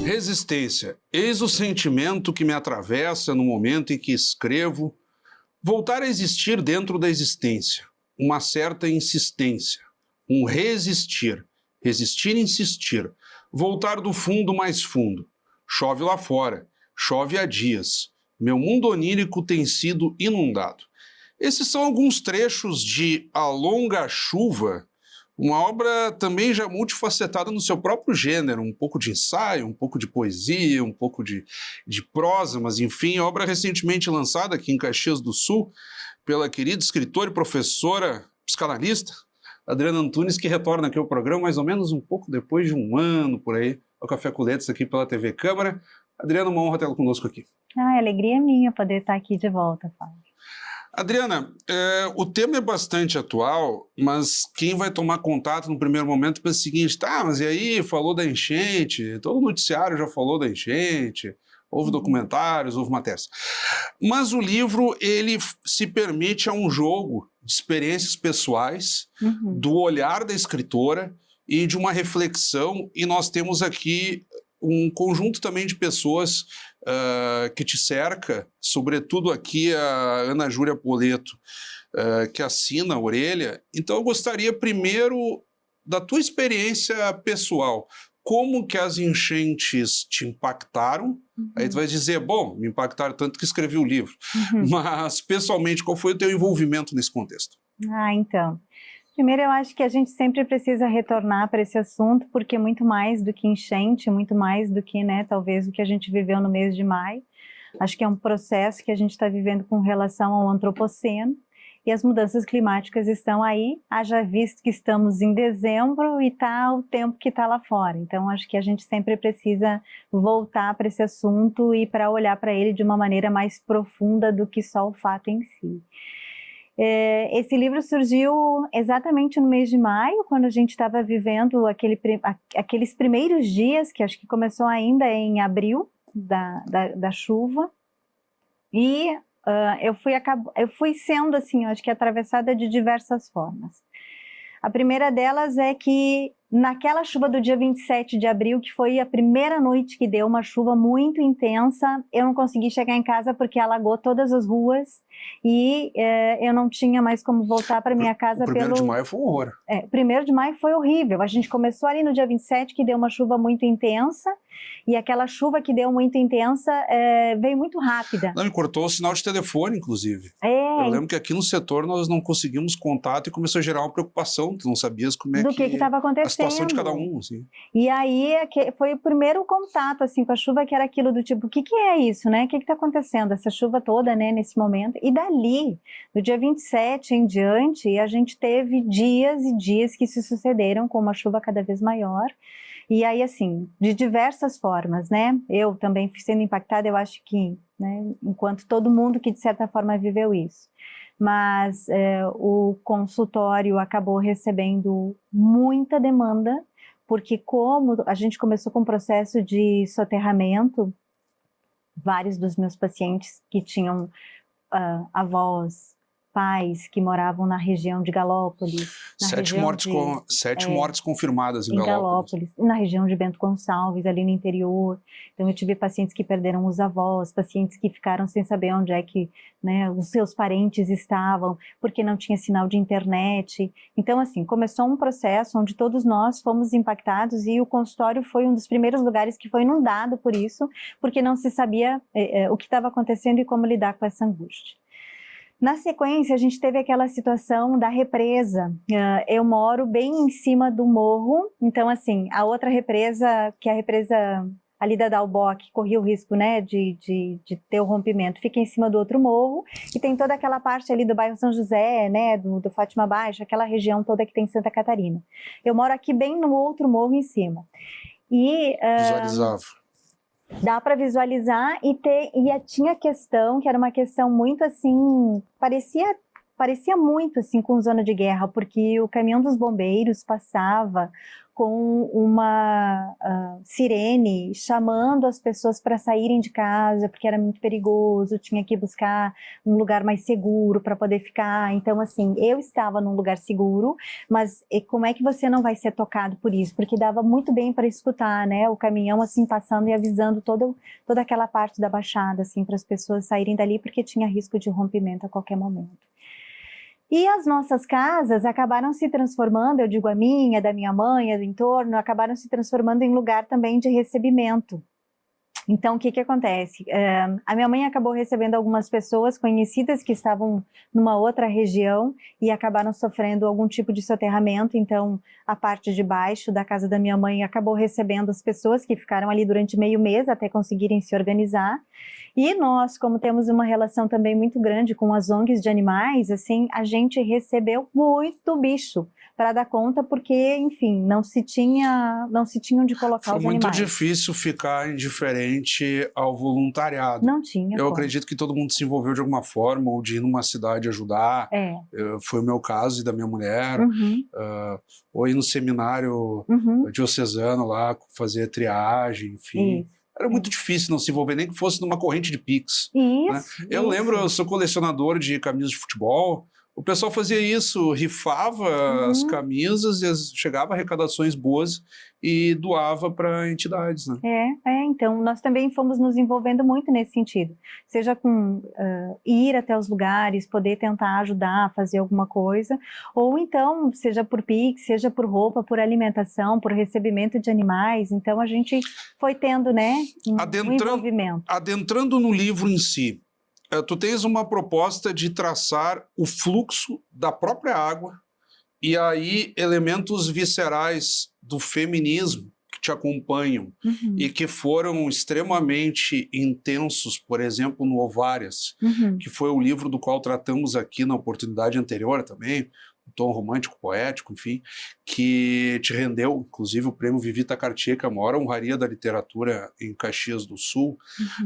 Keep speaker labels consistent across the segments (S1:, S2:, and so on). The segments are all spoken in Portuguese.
S1: Resistência. Eis o sentimento que me atravessa no momento em que escrevo. Voltar a existir dentro da existência. Uma certa insistência. Um resistir. Resistir e insistir. Voltar do fundo mais fundo. Chove lá fora. Chove há dias. Meu mundo onírico tem sido inundado. Esses são alguns trechos de A Longa Chuva, uma obra também já multifacetada no seu próprio gênero, um pouco de ensaio, um pouco de poesia, um pouco de prosa, mas enfim, obra recentemente lançada aqui em Caxias do Sul pela querida escritora e professora psicanalista Adriana Antunes, que retorna aqui ao programa mais ou menos um pouco depois de um ano por aí, ao Café com Letras aqui pela TV Câmara. Adriana, uma honra tê-la conosco aqui.
S2: Alegria minha poder estar aqui de volta, Fábio.
S1: Adriana, o tema é bastante atual, mas quem vai tomar contato no primeiro momento pensa o seguinte, mas e aí, falou da enchente, todo noticiário já falou da enchente, houve documentários, houve matérias. Mas o livro, ele se permite a um jogo de experiências pessoais, do olhar da escritora e de uma reflexão, e nós temos aqui um conjunto também de pessoas que te cerca, sobretudo aqui a Ana Júlia Poleto, que assina a orelha. Então eu gostaria primeiro da tua experiência pessoal. Como que as enchentes te impactaram? Aí tu vai dizer, bom, me impactaram tanto que escrevi o livro. Mas pessoalmente, qual foi o teu envolvimento nesse contexto?
S2: Então... Primeiro, eu acho que a gente sempre precisa retornar para esse assunto, porque muito mais do que enchente, muito mais do que, talvez, o que a gente viveu no mês de maio. Acho que é um processo que a gente está vivendo com relação ao antropoceno, e as mudanças climáticas estão aí, haja visto que estamos em dezembro e está o tempo que está lá fora. Então, acho que a gente sempre precisa voltar para esse assunto e para olhar para ele de uma maneira mais profunda do que só o fato em si. Esse livro surgiu exatamente no mês de maio, quando a gente estava vivendo aqueles primeiros dias, que acho que começou ainda em abril, da chuva, e eu fui sendo, assim, acho que atravessada de diversas formas. A primeira delas é que naquela chuva do dia 27 de abril, que foi a primeira noite que deu uma chuva muito intensa, eu não consegui chegar em casa porque alagou todas as ruas e eu não tinha mais como voltar para minha casa. O
S1: 1º de maio foi um horror.
S2: 1º de maio foi horrível. A gente começou ali no dia 27, que deu uma chuva muito intensa, e aquela chuva que deu muito intensa veio muito rápida.
S1: Não, me cortou o sinal de telefone, inclusive. Eu lembro que aqui no setor nós não conseguimos contato e começou a gerar uma preocupação, tu não sabias como é
S2: do que estava acontecendo.
S1: A situação de cada um, assim.
S2: E aí foi o primeiro contato, assim, com a chuva, que era aquilo do tipo, o que é isso, né? O que está acontecendo? Essa chuva toda, né, nesse momento. E dali, do dia 27 em diante, a gente teve dias e dias que se sucederam com uma chuva cada vez maior. E aí, assim, de diversas formas, né? Eu também fui sendo impactada, eu acho que, né, enquanto todo mundo que de certa forma viveu isso. Mas o consultório acabou recebendo muita demanda, porque como a gente começou com um processo de soterramento, vários dos meus pacientes que tinham avós, pais que moravam na região de Galópolis.
S1: 7 mortes confirmadas em Galópolis.
S2: Na região de Bento Gonçalves, ali no interior. Então eu tive pacientes que perderam os avós, pacientes que ficaram sem saber onde é que, né, os seus parentes estavam, porque não tinha sinal de internet. Então, assim, começou um processo onde todos nós fomos impactados, e o consultório foi um dos primeiros lugares que foi inundado por isso, porque não se sabia o que estava acontecendo e como lidar com essa angústia. Na sequência, a gente teve aquela situação da represa. Eu moro bem em cima do morro, então, assim, a outra represa, que é a represa ali da Dalbó, que corria o risco, né, de ter o rompimento, fica em cima do outro morro, e tem toda aquela parte ali do bairro São José, né, do Fátima Baixa, aquela região toda que tem Santa Catarina. Eu moro aqui bem no outro morro em cima. E
S1: visualizava.
S2: Dá para visualizar e tinha questão, que era uma questão muito assim, parecia muito assim com zona de guerra, porque o caminhão dos bombeiros passava com uma sirene chamando as pessoas para saírem de casa, porque era muito perigoso, tinha que buscar um lugar mais seguro para poder ficar. Então, assim, eu estava num lugar seguro, mas como é que você não vai ser tocado por isso? Porque dava muito bem para escutar, né? O caminhão, assim, passando e avisando toda aquela parte da baixada, assim, para as pessoas saírem dali, porque tinha risco de rompimento a qualquer momento. E as nossas casas acabaram se transformando, eu digo a minha, da minha mãe, a do entorno, acabaram se transformando em lugar também de recebimento. Então, o que acontece? A minha mãe acabou recebendo algumas pessoas conhecidas que estavam numa outra região e acabaram sofrendo algum tipo de soterramento. Então, a parte de baixo da casa da minha mãe acabou recebendo as pessoas que ficaram ali durante meio mês até conseguirem se organizar. E nós, como temos uma relação também muito grande com as ONGs de animais, assim, a gente recebeu muito bicho para dar conta, porque, enfim, não se tinha onde colocar
S1: Foi
S2: os
S1: muito
S2: animais.
S1: difícil ficar indiferente ao voluntariado.
S2: Não tinha
S1: Eu
S2: como.
S1: acredito que todo mundo se envolveu de alguma forma, ou de ir numa cidade ajudar. Foi o meu caso e da minha mulher. Ou ir no seminário diocesano lá, fazer triagem, enfim. Era muito difícil não se envolver, nem que fosse numa corrente de Pix. Né? Eu lembro, eu sou colecionador de camisas de futebol. O pessoal fazia isso, rifava as camisas e chegava arrecadações boas e doava para entidades, né?
S2: Então nós também fomos nos envolvendo muito nesse sentido, seja com ir até os lugares, poder tentar ajudar a fazer alguma coisa, ou então seja por Pix, seja por roupa, por alimentação, por recebimento de animais. Então a gente foi tendo, né, um envolvimento.
S1: Adentrando no livro em si, tu tens uma proposta de traçar o fluxo da própria água e aí elementos viscerais do feminismo que te acompanham e que foram extremamente intensos, por exemplo, no Ovárias, que foi o livro do qual tratamos aqui na oportunidade anterior também, um tom romântico, poético, enfim, que te rendeu, inclusive, o prêmio Vivita Cartier, que é a maior honraria da literatura em Caxias do Sul.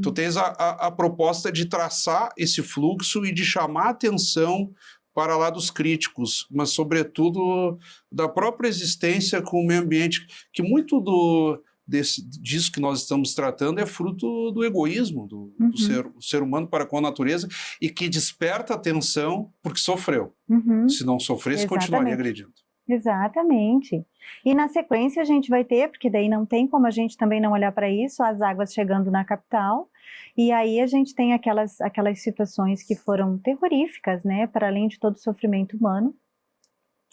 S1: Tu tens a proposta de traçar esse fluxo e de chamar a atenção para lá dos críticos, mas, sobretudo, da própria existência com o meio ambiente, que muito disso que nós estamos tratando é fruto do egoísmo do ser humano para com a natureza e que desperta atenção porque sofreu. Se não sofresse, continuaria agredindo.
S2: Exatamente. E na sequência a gente vai ter, porque daí não tem como a gente também não olhar para isso, as águas chegando na capital, e aí a gente tem aquelas situações que foram terroríficas, né, para além de todo o sofrimento humano,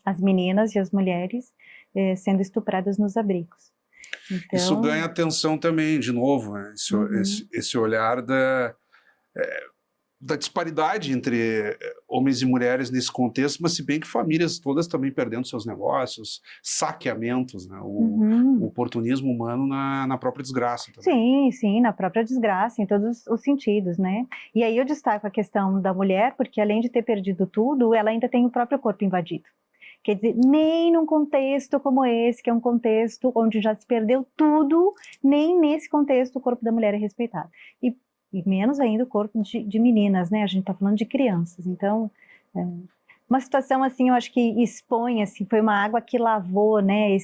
S2: as meninas e as mulheres sendo estupradas nos abrigos. Então...
S1: Isso ganha atenção também, de novo, né? Esse olhar da disparidade entre homens e mulheres nesse contexto, mas se bem que famílias todas também perdendo seus negócios, saqueamentos, né? O oportunismo humano na própria desgraça também.
S2: Sim, na própria desgraça, em todos os sentidos, né? E aí eu destaco a questão da mulher, porque além de ter perdido tudo, ela ainda tem o próprio corpo invadido. Quer dizer, nem num contexto como esse, que é um contexto onde já se perdeu tudo, nem nesse contexto o corpo da mulher é respeitado. E menos ainda o corpo de meninas, né? A gente está falando de crianças. Então, uma situação assim, eu acho que expõe, assim, foi uma água que lavou, né,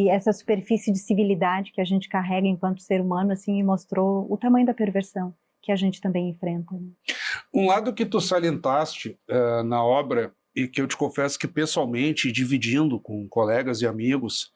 S2: essa superfície de civilidade que a gente carrega enquanto ser humano, assim, e mostrou o tamanho da perversão que a gente também enfrenta. Né?
S1: Um lado que tu salientaste na obra, e que eu te confesso que pessoalmente, dividindo com colegas e amigos,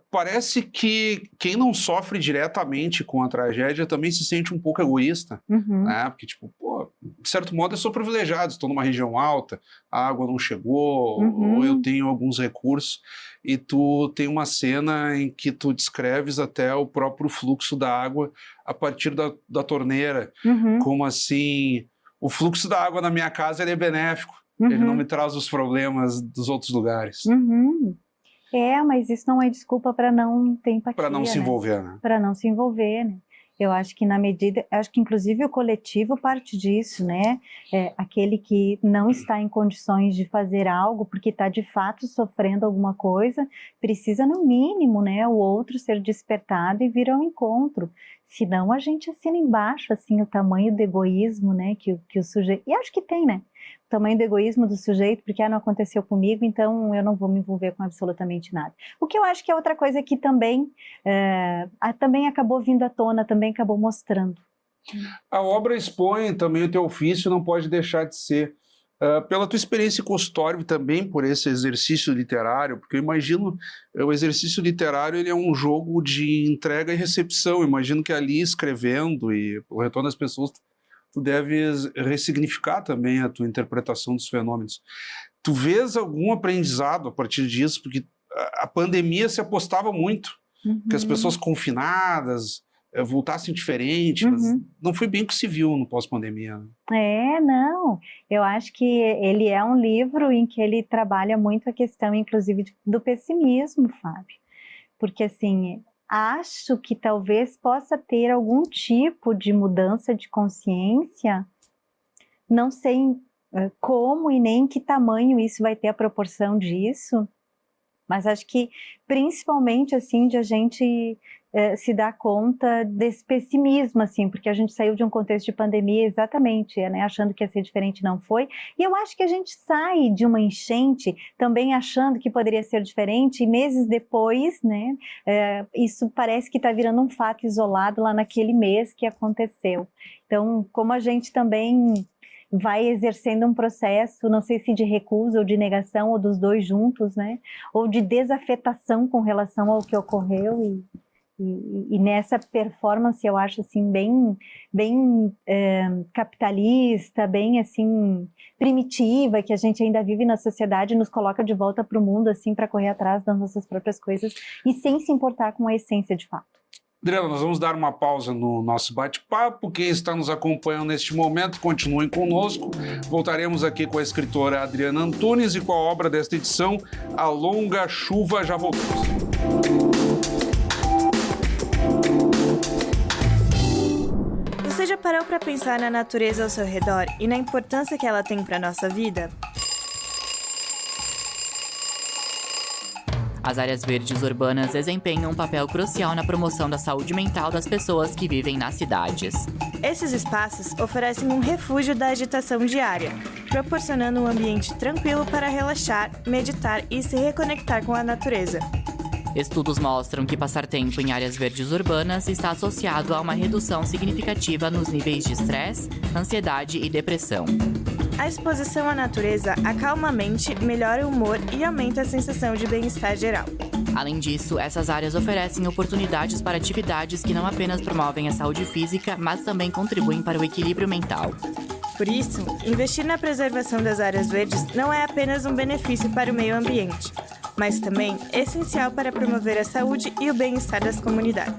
S1: parece que quem não sofre diretamente com a tragédia também se sente um pouco egoísta, né? Porque, tipo, pô, de certo modo eu sou privilegiado, estou numa região alta, a água não chegou, ou eu tenho alguns recursos, e tu tem uma cena em que tu descreves até o próprio fluxo da água a partir da torneira, como assim, o fluxo da água na minha casa ele é benéfico, ele não me traz os problemas dos outros lugares.
S2: Mas isso não é desculpa para não ter empatia,
S1: para não se envolver, né?
S2: Para não se envolver, né? Eu acho que acho que inclusive o coletivo parte disso, né? Aquele que não está em condições de fazer algo porque está de fato sofrendo alguma coisa, precisa no mínimo, né? O outro ser despertado e vir ao encontro. Senão a gente assina embaixo, assim, o tamanho do egoísmo, né, que o sujeito... E acho que tem, né? O tamanho do egoísmo do sujeito, porque não aconteceu comigo, então eu não vou me envolver com absolutamente nada. O que eu acho que é outra coisa que também, também acabou vindo à tona, também acabou mostrando.
S1: A obra expõe também o teu ofício, não pode deixar de ser. Pela tua experiência em consultório, também por esse exercício literário, porque eu imagino, o exercício literário ele é um jogo de entrega e recepção. Eu imagino que ali escrevendo e o retorno das pessoas, tu deves ressignificar também a tua interpretação dos fenômenos. Tu vês algum aprendizado a partir disso? Porque a pandemia se apostava muito, que as pessoas confinadas voltassem diferente, mas não foi bem o que se viu no pós-pandemia. Né?
S2: Não, eu acho que ele é um livro em que ele trabalha muito a questão, inclusive, do pessimismo, Fábio, porque assim, acho que talvez possa ter algum tipo de mudança de consciência, não sei como e nem que tamanho isso vai ter a proporção disso, mas acho que principalmente assim de a gente se dar conta desse pessimismo, assim, porque a gente saiu de um contexto de pandemia exatamente, né, achando que ia ser diferente, não foi, e eu acho que a gente sai de uma enchente também achando que poderia ser diferente, e meses depois, né, isso parece que está virando um fato isolado lá naquele mês que aconteceu. Então, como a gente também vai exercendo um processo, não sei se de recusa ou de negação, ou dos dois juntos, né, ou de desafetação com relação ao que ocorreu, e nessa performance eu acho assim bem capitalista, bem assim primitiva, que a gente ainda vive na sociedade, nos coloca de volta para o mundo assim para correr atrás das nossas próprias coisas e sem se importar com a essência de fato.
S1: Adriana, nós vamos dar uma pausa no nosso bate-papo. Quem está nos acompanhando neste momento, continuem conosco. Voltaremos aqui com a escritora Adriana Antunes e com a obra desta edição, A Longa Chuva. Já voltamos.
S3: Você já parou para pensar na natureza ao seu redor e na importância que ela tem para a nossa vida?
S4: As áreas verdes urbanas desempenham um papel crucial na promoção da saúde mental das pessoas que vivem nas cidades.
S3: Esses espaços oferecem um refúgio da agitação diária, proporcionando um ambiente tranquilo para relaxar, meditar e se reconectar com a natureza.
S4: Estudos mostram que passar tempo em áreas verdes urbanas está associado a uma redução significativa nos níveis de estresse, ansiedade e depressão.
S3: A exposição à natureza acalma a mente, melhora o humor e aumenta a sensação de bem-estar geral.
S4: Além disso, essas áreas oferecem oportunidades para atividades que não apenas promovem a saúde física, mas também contribuem para o equilíbrio mental.
S3: Por isso, investir na preservação das áreas verdes não é apenas um benefício para o meio ambiente, mas também essencial para promover a saúde e o bem-estar das comunidades.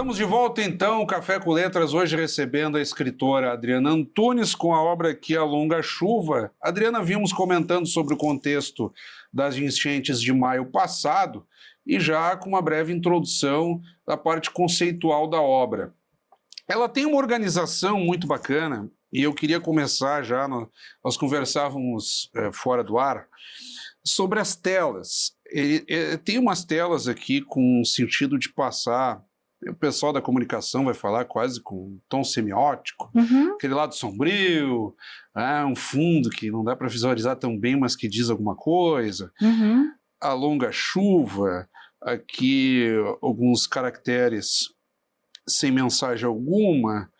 S1: Estamos de volta então, Café com Letras, hoje recebendo a escritora Adriana Antunes com a obra aqui A Longa Chuva. Adriana, vimos comentando sobre o contexto das enchentes de maio passado e já com uma breve introdução da parte conceitual da obra. Ela tem uma organização muito bacana e eu queria começar já, nós conversávamos fora do ar, sobre as telas. Tem umas telas aqui com sentido de passar, o pessoal da comunicação vai falar quase com um tom semiótico, aquele lado sombrio, um fundo que não dá para visualizar tão bem, mas que diz alguma coisa. A longa chuva, aqui alguns caracteres sem mensagem alguma,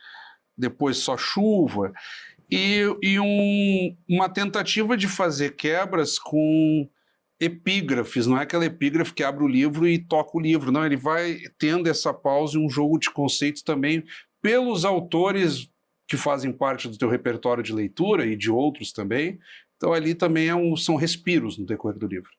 S1: depois só chuva, e uma tentativa de fazer quebras com epígrafes, não é aquela epígrafe que abre o livro e toca o livro, não, ele vai tendo essa pausa e um jogo de conceitos também pelos autores que fazem parte do teu repertório de leitura e de outros também, então ali também são respiros no decorrer do livro.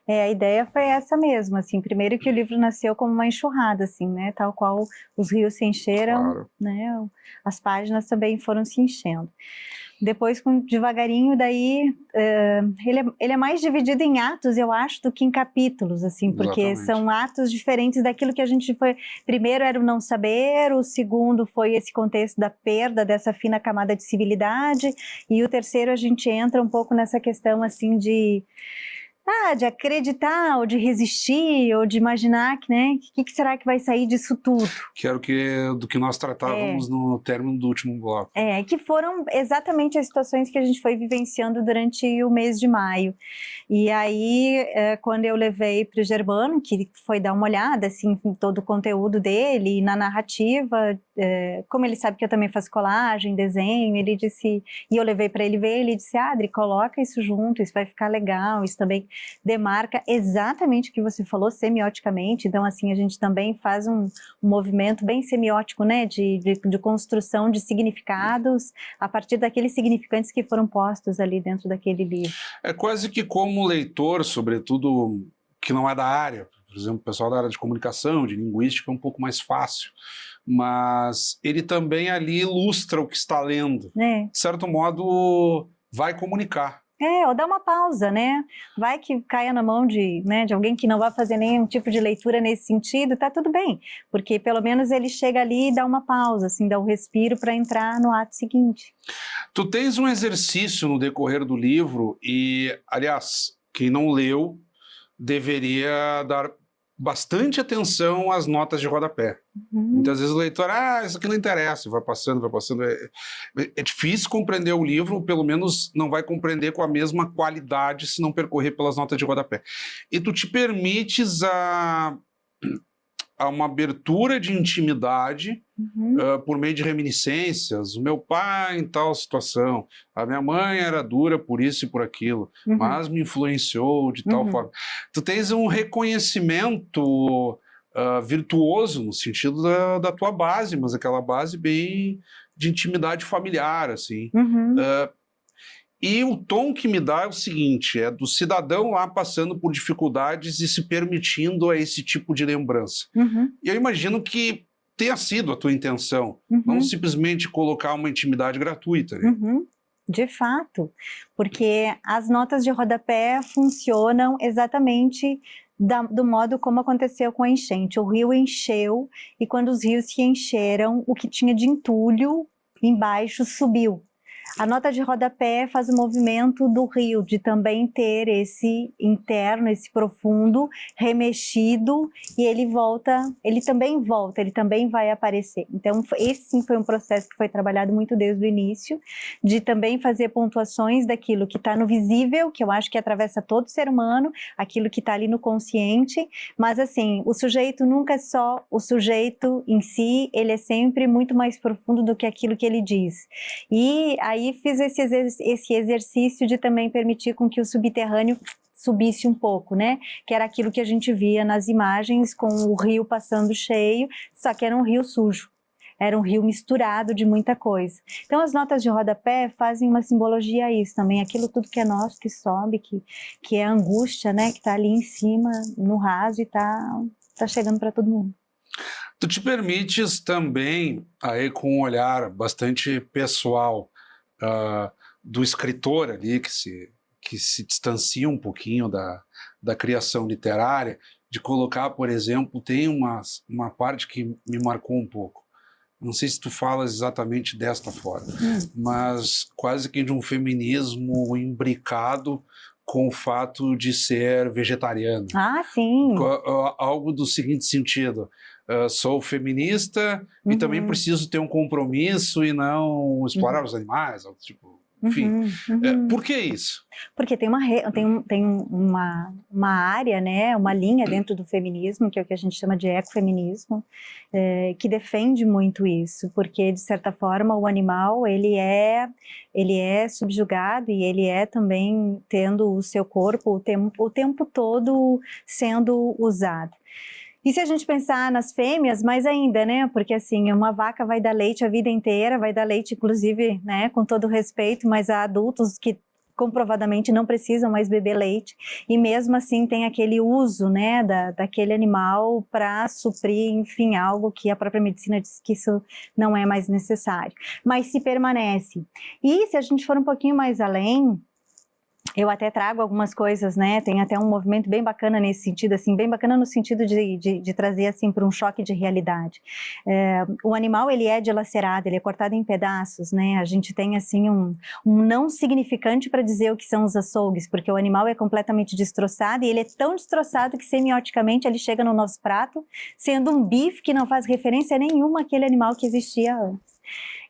S2: A ideia foi essa mesmo, assim, primeiro que o livro nasceu como uma enxurrada, assim, né, tal qual os rios se encheram, claro, né, as páginas também foram se enchendo. Depois, devagarinho, daí, ele é mais dividido em atos, eu acho, do que em capítulos, assim, porque exatamente, são atos diferentes daquilo que a gente foi... Primeiro era o não saber, o segundo foi esse contexto da perda dessa fina camada de civilidade, e o terceiro a gente entra um pouco nessa questão, assim, de acreditar, ou de resistir, ou de imaginar que, né, o que será que vai sair disso tudo.
S1: Que era do que nós tratávamos no término do último bloco.
S2: Que foram exatamente as situações que a gente foi vivenciando durante o mês de maio. E aí, quando eu levei para o Germano, que foi dar uma olhada, assim, em todo o conteúdo dele, na narrativa, como ele sabe que eu também faço colagem, desenho, ele disse, e eu levei para ele ver, ele disse, Adri, coloca isso junto, isso vai ficar legal, isso também demarca exatamente o que você falou semioticamente, então assim a gente também faz um movimento bem semiótico, né, de construção de significados a partir daqueles significantes que foram postos ali dentro daquele livro.
S1: É quase que como leitor, sobretudo que não é da área, por exemplo, o pessoal da área de comunicação, de linguística é um pouco mais fácil, mas ele também ali ilustra o que está lendo, de certo modo vai comunicar.
S2: Ou dá uma pausa, né? Vai que caia na mão de alguém que não vai fazer nenhum tipo de leitura nesse sentido, tá tudo bem, porque pelo menos ele chega ali e dá uma pausa, assim, dá um respiro para entrar no ato seguinte.
S1: Tu tens um exercício no decorrer do livro e, aliás, quem não leu deveria dar bastante atenção às notas de rodapé. Muitas vezes o leitor, isso aqui não interessa, vai passando. É difícil compreender o livro, pelo menos não vai compreender com a mesma qualidade se não percorrer pelas notas de rodapé. E tu te permites a uma abertura de intimidade por meio de reminiscências. O meu pai em tal situação, a minha mãe era dura por isso e por aquilo, mas me influenciou de tal forma. Tu tens um reconhecimento virtuoso no sentido da tua base, mas aquela base bem de intimidade familiar, assim. E o tom que me dá é o seguinte, é do cidadão lá passando por dificuldades e se permitindo a esse tipo de lembrança. E eu imagino que tenha sido a tua intenção, não simplesmente colocar uma intimidade gratuita. Né?
S2: De fato, porque as notas de rodapé funcionam exatamente do modo como aconteceu com a enchente. O rio encheu e quando os rios se encheram, o que tinha de entulho embaixo subiu. A nota de rodapé faz o movimento do rio, de também ter esse interno, esse profundo, remexido, e ele também vai aparecer. Então, esse sim foi um processo que foi trabalhado muito desde o início, de também fazer pontuações daquilo que está no visível, que eu acho que atravessa todo ser humano, aquilo que está ali no consciente, mas assim, o sujeito nunca é só o sujeito em si, ele é sempre muito mais profundo do que aquilo que ele diz. E aí fiz esse exercício de também permitir com que o subterrâneo subisse um pouco, né? Que era aquilo que a gente via nas imagens com o rio passando cheio, só que era um rio sujo. Era um rio misturado de muita coisa. Então as notas de rodapé fazem uma simbologia a isso também, aquilo tudo que é nosso, que sobe, que é a angústia, né? Que está ali em cima, no raso e está chegando para todo mundo.
S1: Tu te permites também, aí com um olhar bastante pessoal, do escritor ali, que se distancia um pouquinho da criação literária, de colocar, por exemplo, tem uma parte que me marcou um pouco. Não sei se tu falas exatamente desta forma, mas quase que de um feminismo imbricado com o fato de ser vegetariano.
S2: Ah, sim.
S1: Algo do seguinte sentido: sou feminista e também preciso ter um compromisso e não explorar os animais, algo tipo. Enfim, por que isso?
S2: Porque tem uma área, né, uma linha dentro do feminismo, que é o que a gente chama de ecofeminismo, que defende muito isso, porque de certa forma o animal ele é subjugado e ele é também tendo o seu corpo o tempo todo sendo usado. E se a gente pensar nas fêmeas, mais ainda, né? Porque assim, uma vaca vai dar leite a vida inteira, vai dar leite, inclusive, né, com todo respeito, mas há adultos que comprovadamente não precisam mais beber leite, e mesmo assim tem aquele uso, né, daquele animal para suprir, enfim, algo que a própria medicina diz que isso não é mais necessário. Mas se permanece. E se a gente for um pouquinho mais além, eu até trago algumas coisas, né, tem até um movimento bem bacana nesse sentido, assim, bem bacana no sentido de trazer, assim, para um choque de realidade. O animal, ele é dilacerado, ele é cortado em pedaços, né, a gente tem, assim, um não significante para dizer o que são os açougues, porque o animal é completamente destroçado e ele é tão destroçado que semioticamente ele chega no nosso prato, sendo um bife que não faz referência nenhuma àquele animal que existia antes.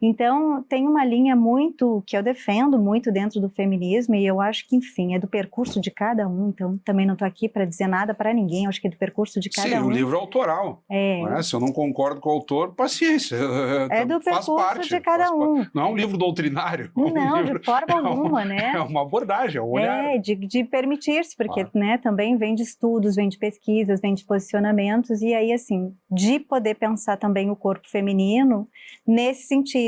S2: Então, tem uma linha muito, que eu defendo muito dentro do feminismo, e eu acho que, enfim, é do percurso de cada um, então também não estou aqui para dizer nada para ninguém, eu acho que é do percurso de cada um.
S1: Sim, o livro é autoral. Né? Se eu não concordo com o autor, paciência.
S2: É do percurso
S1: parte,
S2: de cada um.
S1: Não é um livro doutrinário.
S2: Não, de forma alguma, né?
S1: É uma abordagem, é um olhar.
S2: De permitir-se, porque né, também vem de estudos, vem de pesquisas, vem de posicionamentos, e aí, assim, de poder pensar também o corpo feminino nesse sentido.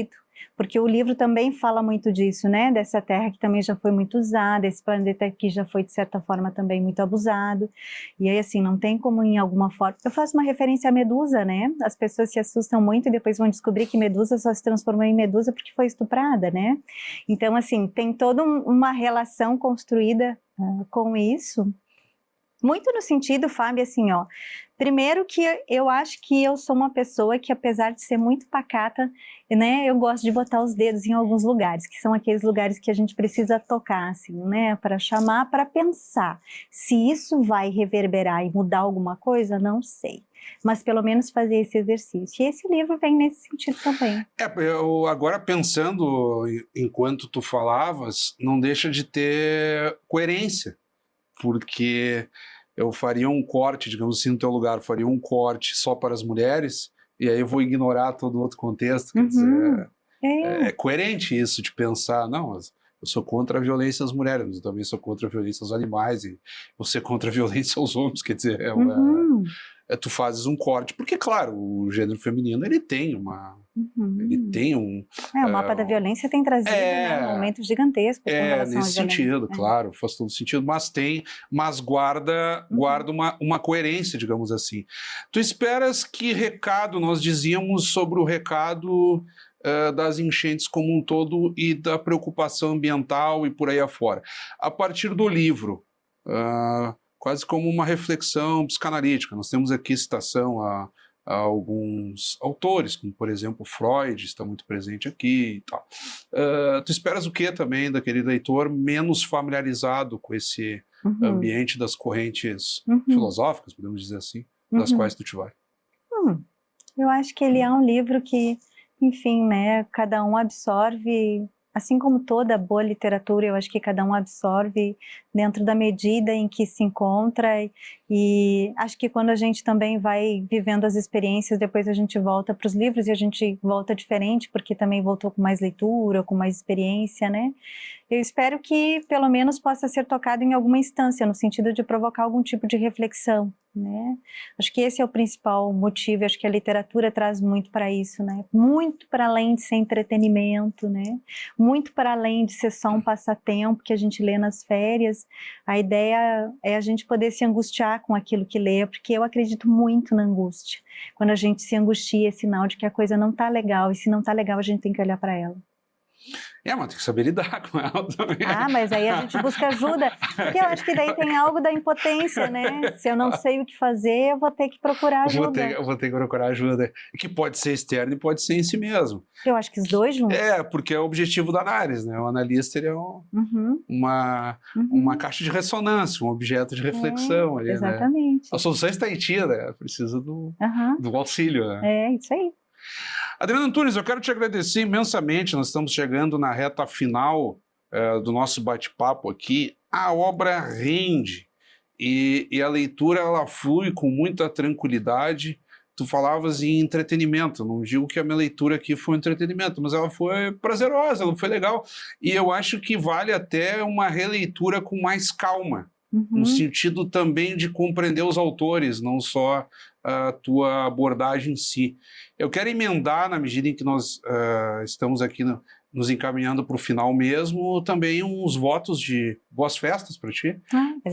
S2: Porque o livro também fala muito disso, né? Dessa terra que também já foi muito usada, esse planeta que já foi, de certa forma, também muito abusado. E aí, assim, não tem como, em alguma forma... Eu faço uma referência à Medusa, né? As pessoas se assustam muito e depois vão descobrir que Medusa só se transformou em Medusa porque foi estuprada, né? Então, assim, tem toda uma relação construída com isso. Muito no sentido, Fábio, assim, ó... Primeiro que eu acho que eu sou uma pessoa que, apesar de ser muito pacata, né, eu gosto de botar os dedos em alguns lugares, que são aqueles lugares que a gente precisa tocar, assim, né, para chamar, para pensar. Se isso vai reverberar e mudar alguma coisa, não sei. Mas pelo menos fazer esse exercício. E esse livro vem nesse sentido também.
S1: Eu agora pensando, enquanto tu falavas, não deixa de ter coerência, porque... eu faria um corte, digamos assim, no teu lugar, faria um corte só para as mulheres, e aí eu vou ignorar todo o outro contexto. Quer dizer, é coerente isso de pensar, não, eu sou contra a violência às mulheres, mas eu também sou contra a violência aos animais, e você contra a violência aos homens, quer dizer, tu fazes um corte, porque, claro, o gênero feminino, ele tem ele tem um...
S2: o mapa da violência tem trazido um aumento gigantesco com relação
S1: nesse sentido, claro, faz todo sentido, mas guarda uma coerência, digamos assim. Tu esperas que recado, nós dizíamos sobre o recado das enchentes como um todo e da preocupação ambiental e por aí afora. A partir do livro, quase como uma reflexão psicanalítica, nós temos aqui citação a alguns autores, como por exemplo Freud, está muito presente aqui e tal. Tu esperas o que também daquele leitor menos familiarizado com esse ambiente das correntes filosóficas, podemos dizer assim, das quais tu te vai?
S2: Eu acho que ele é um livro que, enfim, né, cada um absorve, assim como toda boa literatura, eu acho que cada um absorve dentro da medida em que se encontra, e acho que quando a gente também vai vivendo as experiências, depois a gente volta para os livros e a gente volta diferente, porque também voltou com mais leitura, com mais experiência, né? Eu espero que, pelo menos, possa ser tocado em alguma instância, no sentido de provocar algum tipo de reflexão, né? Acho que esse é o principal motivo, acho que a literatura traz muito para isso, né? Muito para além de ser entretenimento, né? Muito para além de ser só um passatempo que a gente lê nas férias. A ideia é a gente poder se angustiar com aquilo que lê, porque eu acredito muito na angústia. Quando a gente se angustia, é sinal de que a coisa não está legal, e se não está legal, a gente tem que olhar para ela.
S1: Mas tem que saber lidar com ela também.
S2: Mas aí a gente busca ajuda, porque eu acho que daí tem algo da impotência, né? Se eu não sei o que fazer, eu vou ter que procurar ajuda.
S1: Eu vou ter que procurar ajuda, que pode ser externa e pode ser em si mesmo.
S2: Eu acho que os dois juntos.
S1: Porque é o objetivo da análise, né? O analista, ele é uma caixa de ressonância, um objeto de reflexão ali,
S2: exatamente.
S1: Né? A solução está em ti, né? Precisa do auxílio, né?
S2: É, isso aí.
S1: Adriana Antunes, eu quero te agradecer imensamente, nós estamos chegando na reta final do nosso bate-papo aqui. A obra rende e a leitura ela flui com muita tranquilidade. Tu falavas em entretenimento, não digo que a minha leitura aqui foi um entretenimento, mas ela foi prazerosa, ela foi legal. E eu acho que vale até uma releitura com mais calma, no sentido também de compreender os autores, não só a tua abordagem em si. Eu quero emendar, na medida em que nós estamos aqui nos encaminhando para o final mesmo, também uns votos de boas festas para ti.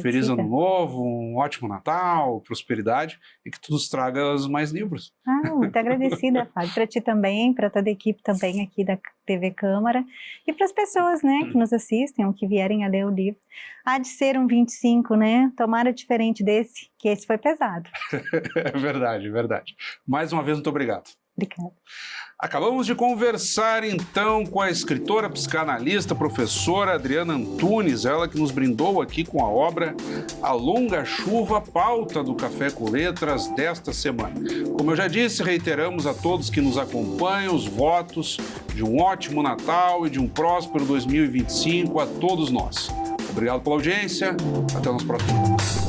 S1: Feliz Ano Novo, um ótimo Natal, prosperidade, e que tu nos tragas mais livros.
S2: Muito agradecida, Fábio, para ti também, para toda a equipe também aqui da TV Câmara, e para as pessoas, né, que nos assistem ou que vierem a ler o livro. Há de ser um 25, né? Tomara diferente desse, que esse foi pesado.
S1: É verdade, é verdade. Mais uma vez, muito obrigado.
S2: Obrigada.
S1: Acabamos de conversar então com a escritora, psicanalista, professora Adriana Antunes, ela que nos brindou aqui com a obra A Longa Chuva, pauta do Café com Letras desta semana. Como eu já disse, reiteramos a todos que nos acompanham os votos de um ótimo Natal e de um próspero 2025 a todos nós. Obrigado pela audiência, até o nosso próximo.